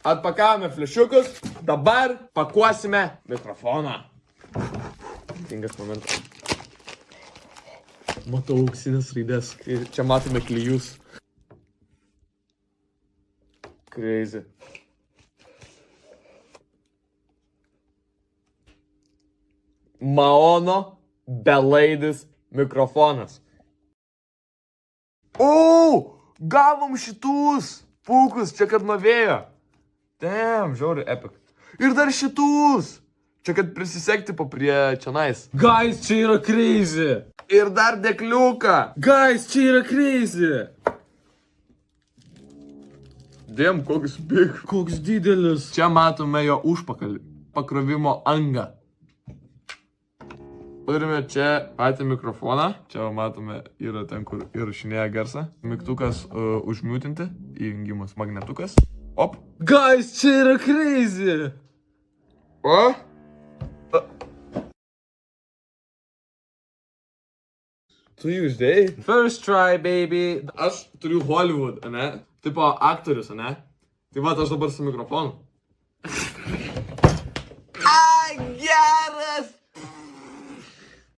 Atpakavome flešiukus, dabar pakuosime mikrofoną. Tingas momentas. Matau auksinės raidės. Čia matome klijus. Crazy. Maono belaidis mikrofonas. O, gavom šitus pūkus, čia kad nuo vėjo. Damn, žiauri epic. Ir dar šitus. Čia kad prisisekti po prie čionais. Guys, čia yra crazy. Ir dar dekliuką. Guys, čia yra crazy. Damn, koks big. Koks didelis. Čia matome jo užpakalį. Pakrovimo angą. Turime čia patį mikrofoną. Čia matome, yra ten, kur įrašinėja garsą. Mygtukas užmiutinti. Įjungimas magnetukas. Op. Guys, čia yra crazy. O? Tu jį uždėjai? First try, baby. Aš turiu Hollywood, ane? Tipo aktorius, ane? Tai va, aš dabar su mikrofonu. Ai, geras!